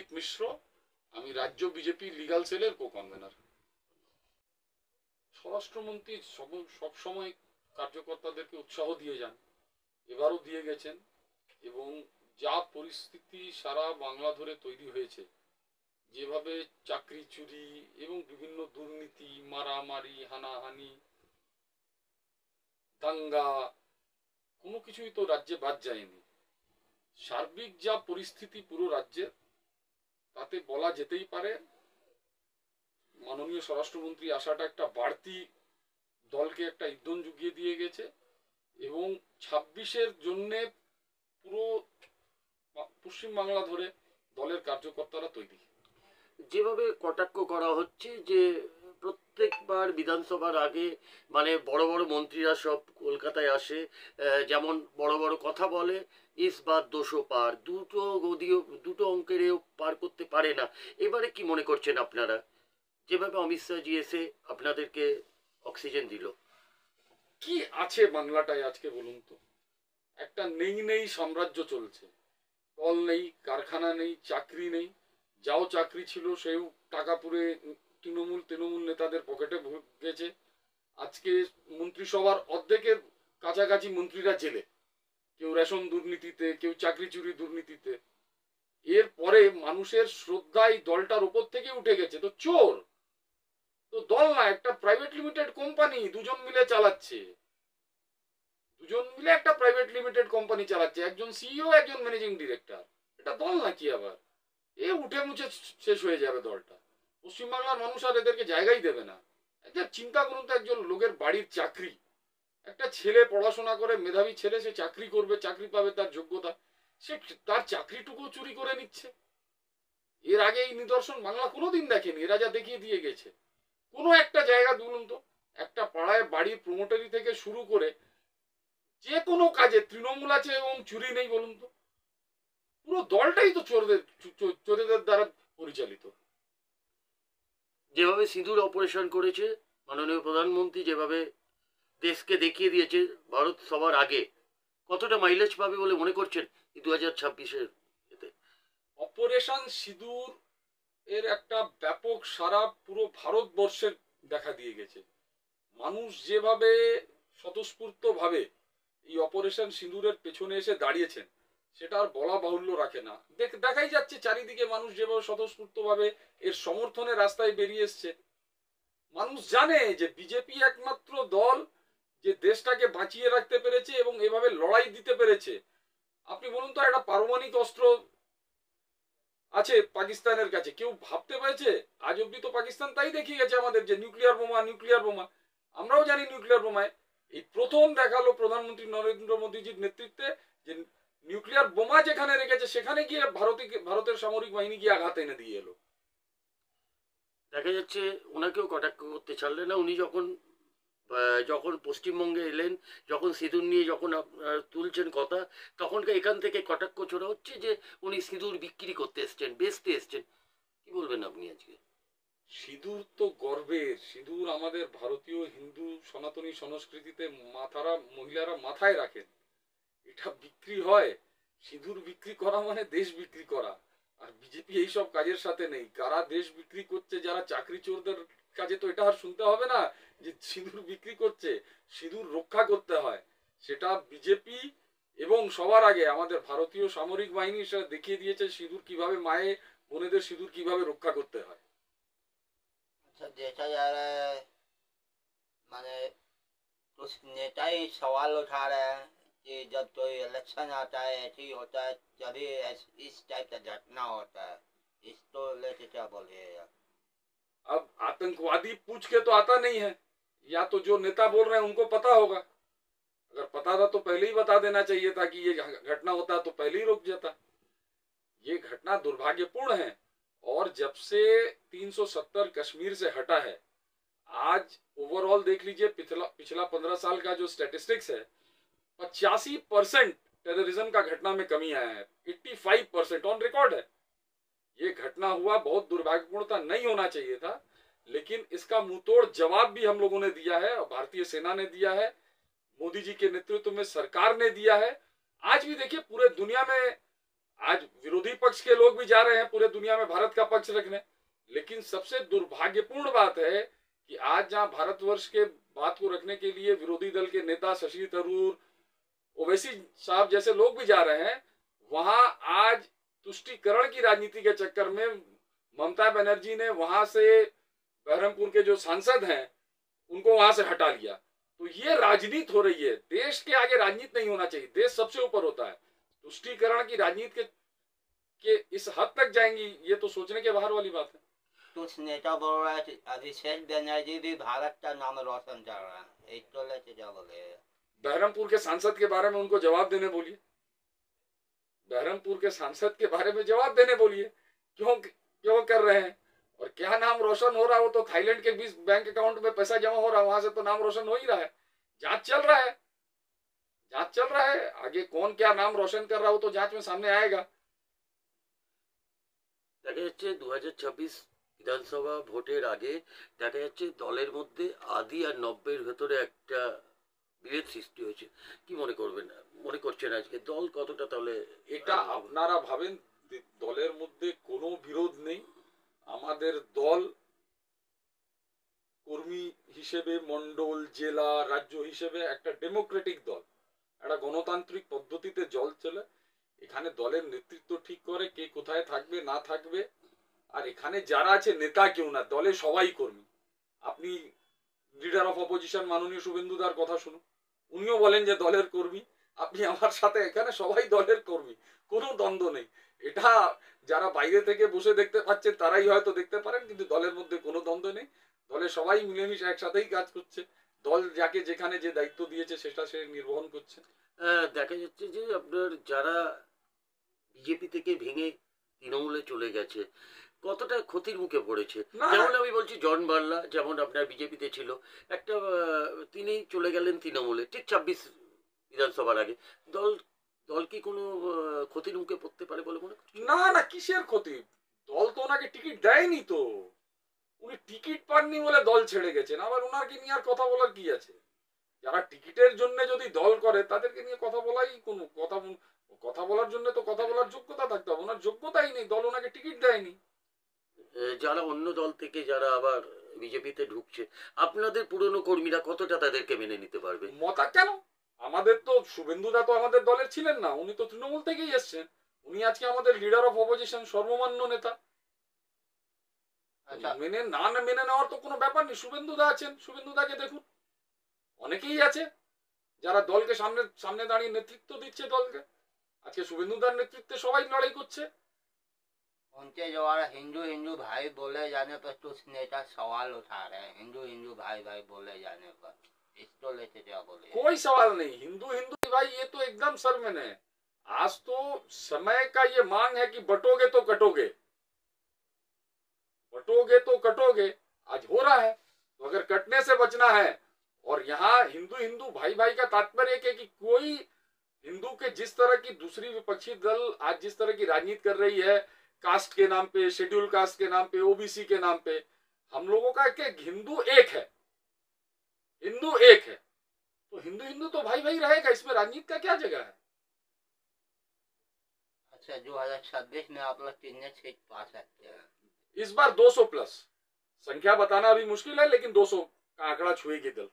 অভিজিৎ মিশ্র, আমি রাজ্য BJP legal সেলের কো-কনভেনার। স্বরাষ্ট্রমন্ত্রী সব সময় কার্যকর্তাদেরকে উৎসাহ দিয়ে যান, এবারও দিয়ে গেছেন, এবং যা পরিস্থিতি সারা বাংলা ধরে তৈরি হয়েছে, যেভাবে চাকরি চুরি এবং বিভিন্ন দুর্নীতি, মারামারি, হানাহানি, দাঙ্গা, কোনো কিছুই তো রাজ্যে বাদ যায়নি। সার্বিক যা পরিস্থিতি পুরো রাজ্যে, তাতে বলা যেতেই পারে মাননীয় স্বরাষ্ট্রমন্ত্রী আসাটা একটা বাড়তি দলকে একটা ইন্ধন জুগিয়ে দিয়ে গেছে, এবং 26-এর জন্য পুরো পশ্চিমবাংলা ধরে দলের কার্যকর্তারা তৈরি। যেভাবে কটাক্ষ করা হচ্ছে যে প্রত্যেকবার বিধানসভার আগে মানে বড় বড় মন্ত্রীরা সব কলকাতায় আসে, যেমন বড় বড় কথা বলে, ইস বাদ 200 পার, দুটো অঙ্কেরও পার করতে পারে না। এবারে কি মনে করছেন আপনারা, যেভাবে অমিত শাহজি এসে আপনাদেরকে অক্সিজেন দিল? কি আছে বাংলাটায় আজকে বলুন তো? একটা নেই সাম্রাজ্য চলছে, কল নেই, কারখানা নেই, চাকরি নেই, যাও চাকরি ছিল সেও টাকা পুরে তৃণমূল নেতাদের পকেটে গেছে। আজকে মন্ত্রিসভার অর্ধেকের কাছাকাছি মন্ত্রীরা জেলে, কেউ রেশন দুর্নীতিতে, কেউ চাকরি চুরি দুর্নীতিতে। এরপরে মানুষের শ্রদ্ধা এই দলটার উপর থেকে উঠে গেছে। তো চোর তো দল না, একটা প্রাইভেট লিমিটেড কোম্পানি, দুজন মিলে একটা প্রাইভেট লিমিটেড কোম্পানি চালাচ্ছে, একজন সিইও, একজন ম্যানেজিং ডিরেক্টর। এটা দল নাকি আবার? এ উঠে মুছে শেষ হয়ে যাবে দলটা। পশ্চিমবাংলার মানুষ আর এদেরকে জায়গাই দেবে না। একটা চিন্তা করুন তো, একজন লোকের বাড়ির চাকরি, একটা ছেলে পড়াশোনা করে, মেধাবী ছেলে, সে চাকরি করবে, চাকরি পাবে, তার যোগ্যতা, সে তার চাকরিটুকু চুরি করে নিচ্ছে। এর আগে এই নিদর্শন বাংলা কোনোদিন দেখেনি, এরা যা দেখিয়ে দিয়ে গেছে। কোনো একটা জায়গা বলুন তো, একটা পাড়ায় বাড়ির প্রমোটারি থেকে শুরু করে যে কোনো কাজে তৃণমূল আছে এবং চুরি নেই বলুন তো? পুরো দলটাই তো চোরেদের দ্বারা পরিচালিত। যেভাবে সিঁদুর অপারেশন করেছে মাননীয় প্রধানমন্ত্রী, যেভাবে দেশকে দেখিয়ে দিয়েছে ভারত সবার আগে, কতটা মাইলেজ পাবে বলে মনে করছেন 2026-এর? অপারেশন সিঁদুর এর একটা ব্যাপক সারা পুরো ভারতবর্ষের দেখা দিয়ে গেছে। মানুষ যেভাবে স্বতঃস্ফূর্ত ভাবে এই অপারেশন সিঁদুরের পেছনে এসে দাঁড়িয়েছেন, সেটা আর বলা বাহুল্য রাখে না। দেখাই যাচ্ছে চারিদিকে মানুষ যেভাবে স্বতঃস্ফূর্ত ভাবে এর সমর্থনে রাস্তায় বেরিয়ে এসছে। মানুষ জানে যে বিজেপি একমাত্র দল যে দেশটাকে বাঁচিয়ে রাখতে পেরেছে এবং এভাবে লড়াই দিতে পেরেছে। আপনি বলুন তো, একটা পারমাণবিক অস্ত্র আছে পাকিস্তানের কাছে, কেউ ভাবতে পেরেছে? আজ অব্দি তো পাকিস্তান তাই দেখিয়ে গেছে আমাদের, যে নিউক্লিয়ার বোমা। আমরাও জানি নিউক্লিয়ার বোমায়। এই প্রথম দেখালো প্রধানমন্ত্রী নরেন্দ্র মোদীজির নেতৃত্বে যে নিউক্লিয়ার বোমা যেখানে রেখেছে সেখানে গিয়ে ভারতের সামরিক বাহিনী গিয়ে আঘাত এনে দিয়ে এলো। দেখা যাচ্ছে ওনাকেও কটাক্ষ করতে ছাড়লেন না। উনি যখন পশ্চিমবঙ্গে এলেন, যখন সিঁদুর নিয়ে যখন তুলছেন কথা, তখন এখান থেকে কটাক্ষ ছোড়া হচ্ছে যে উনি সিঁদুর বিক্রি করতে এসছেন, বেচতে এসছেন। কি বলবেন আপনি আজকে? সিঁদুর তো গর্বের, সিঁদুর আমাদের ভারতীয় হিন্দু সনাতনী সংস্কৃতিতে মহিলারা মাথায় রাখেন। এটা বিক্রি হয়? সিঁদুর বিক্রি করা মানে দেশ বিক্রি করা। আর বিজেপি এইসব কাজের সাথে নেই। কারা দেশ বিক্রি করছে? যারা চাকরি চোরদের কাজে তো এটা আর শুনতে হবে না যে সিঁদুর বিক্রি করছে। সিঁদুর রক্ষা করতে হয়, সেটা বিজেপি এবং সবার আগে আমাদের ভারতীয় সামরিক বাহিনী সেটা দেখিয়ে দিয়েছে সিঁদুর কিভাবে, মায়ে বোনেদের সিঁদুর কিভাবে রক্ষা করতে হয়। अच्छा, देखा जा रहा है माने कुछ नेता ही सवाल उठा रहे हैं कि जब कोई इलेक्शन आता है ऐसे ही होता है, तभी इस टाइप का घटना होता है। इसको लेके क्या बोलिएगा? अब आतंकवादी पूछ के तो आता नहीं है, या तो जो नेता बोल रहे हैं उनको पता होगा। अगर पता था तो पहले ही बता देना चाहिए था कि ये घटना होता तो पहले ही रुक जाता। ये घटना दुर्भाग्यपूर्ण है, और जब से 370 कश्मीर से हटा है, आज ओवरऑल देख लीजिए, पिछला 15 साल का जो स्टैटिस्टिक्स है, 85% टेररिज्म का घटना में कमी आया है। 85% ऑन रिकॉर्ड है। ये घटना हुआ, बहुत दुर्भाग्यपूर्ण था, नहीं होना चाहिए था, लेकिन इसका मुंहतोड़ जवाब भी हम लोगों ने दिया है, और भारतीय सेना ने दिया है, मोदी जी के नेतृत्व में सरकार ने दिया है। आज भी देखिए पूरे दुनिया में आज विरोधी पक्ष के लोग भी जा रहे हैं पूरे दुनिया में भारत का पक्ष रखने, लेकिन सबसे दुर्भाग्यपूर्ण बात है कि आज जहां भारतवर्ष के बात को रखने के लिए विरोधी दल के नेता शशि थरूर, ओवैसी साहब जैसे लोग भी जा रहे हैं, वहां आज तुष्टीकरण की राजनीति के चक्कर में ममता बनर्जी ने वहां से बहरमपुर के जो सांसद हैं उनको वहां से हटा लिया। तो ये राजनीति हो रही है। देश के आगे राजनीति नहीं होना चाहिए, देश सबसे ऊपर होता है। तुष्टीकरण की राजनीति के इस हद तक जाएंगी, ये तो सोचने के बाहर वाली बात है। कुछ नेता बोल रहे थे अभिषेक बनर्जी भी भारत का नाम रोशन कर रहा है, एक तो लेके क्या बोले। बहरमपुर के सांसद के बारे में उनको जवाब देने बोलिए, बहरमपुर के सांसद के बारे में जवाब देने बोलिए, क्यों क्यों कर रहे हैं और क्या नाम रोशन हो रहा है। वो तो थाईलैंड के 20 बैंक अकाउंट में पैसा जमा हो रहा है, वहां से तो नाम रोशन हो ही रहा है। जांच चल रहा है, जांच चल रहा है, आगे कौन क्या नाम रोशन कर रहा है वो तो जांच में सामने आएगा। দেখা যাচ্ছে 2026 বিধানসভা ভোটের আগে দেখা যাচ্ছে দলের মধ্যে আদি আর নব্বের ভেতরে একটা বিভেদ সৃষ্টি হয়েছে। কি মনে করছেন আজকে দল কতটা তাহলে এটা আপনারা ভাবেন দলের মধ্যে কোনো বিরোধ নেই। আমাদের দল কর্মী হিসেবে মন্ডল, জেলা, রাজ্য হিসেবে একটা ডেমোক্রেটিক দল, একটা গণতান্ত্রিক পদ্ধতিতে জল চলে। এখানে দলের নেতৃত্ব ঠিক করে কে কোথায় থাকবে না থাকবে। আর এখানে যারা আছে নেতা কেউ না, দলে সবাই কর্মী। আপনি লিডার অফ অপোজিশন মাননীয় শুভেন্দুদার কথা শুনুন, উনিও বলেন যে দলের কর্মী। আপনি আমার সাথে এখানে সবাই দলের কর্মী, কোনো দ্বন্দ্ব নেই। এটা যারা বাইরে থেকে বসে দেখতে পাচ্ছেন তারাই হয়তো দেখতে পারেন, কিন্তু দলের মধ্যে কোনো দ্বন্দ্ব নেই। দলে সবাই মিলেমিশে একসাথেই কাজ করছে। দল যাকে যেখানে যে দায়িত্ব দিয়েছে সেটা সে নির্বহন করছে। দেখা যাচ্ছে যে আপনার যারা বিজেপি থেকে ভেঙে তৃণমূলে চলে গেছে কতটা ক্ষতির মুখে পড়েছে। যেমন আমি বলছি জন বার্লা যেমন আপনার বিজেপিতে ছিল, একটা তিনি চলে গেলেন তৃণমূলে ঠিক 26 বিধানসভার আগে। দল কি কোনো ক্ষতির মুখে পড়তে পারে বলে মনে করছেন? না না, কিসের ক্ষতি? দল তো ওনাকে টিকিট দেয়নি, তো উনি টিকিট পাননি বলে দল ছেড়ে গেছেন। আবার ওনাকে নিয়ে আর কথা বলার কি আছে? যারা টিকিটের জন্য যদি দল করে তাদেরকে নিয়ে কথা বলাই কোনো কথা বলার জন্য তো কথা বলার যোগ্যতা থাকতে হবে। ওনার যোগ্যতাই নেই, দল ওনাকে টিকিট দেয়নি। যারা অন্য দল থেকে যারা আবার বিজেপিতে ঢুকছে আপনাদের পুরনো কর্মীরা কতটা তাদেরকে মেনে নিতে পারবে? মতা কেন? আমাদের তো শুভেন্দুদা তো আমাদের দলের ছিলেন না, উনি তো তৃণমূল থেকেই এসছেন। উনি আজকে আমাদের লিডার অফ অপোজিশন, সর্বমান্য নেতা। মেনে নেওয়ার তো কোনো ব্যাপার নেই। শুভেন্দুদা আছেন, শুভেন্দুদাকে দেখুন। অনেকেই আছে যারা দলকে সামনে দাঁড়িয়ে নেতৃত্ব দিচ্ছে দলকে। আজকে শুভেন্দুদার নেতৃত্বে সবাই লড়াই করছে। उनके द्वारा हिंदू हिंदू भाई बोले जाने पर कुछ नेता सवाल उठा रहे हैं। हिंदू हिंदू भाई भाई बोले जाने पर इसको लेके क्या बोले? कोई सवाल नहीं। हिंदू हिंदू भाई ये तो एकदम सरमन है। आज तो समय का ये मांग है कि बटोगे तो कटोगे, बटोगे तो कटोगे। आज हो रहा है, तो अगर कटने से बचना है, और यहाँ हिंदू हिंदू भाई भाई का तात्पर्य है कि कोई हिंदू के जिस तरह की दूसरी विपक्षी दल आज जिस तरह की राजनीति कर रही है, कास्ट के नाम पे, शेड्यूल कास्ट के नाम पे, ओबीसी के नाम पे, हम लोगों का कि हिंदू एक है, हिंदू एक है। तो हिंदू हिंदू तो भाई भाई रहेगा, इसमें राजनीति का क्या जगह है? अच्छा, 2026 में आप लोग कितने सीट पा सकते हैं? इस बार 200 प्लस। संख्या बताना अभी मुश्किल है, लेकिन 200 का आंकड़ा छुएगी दल।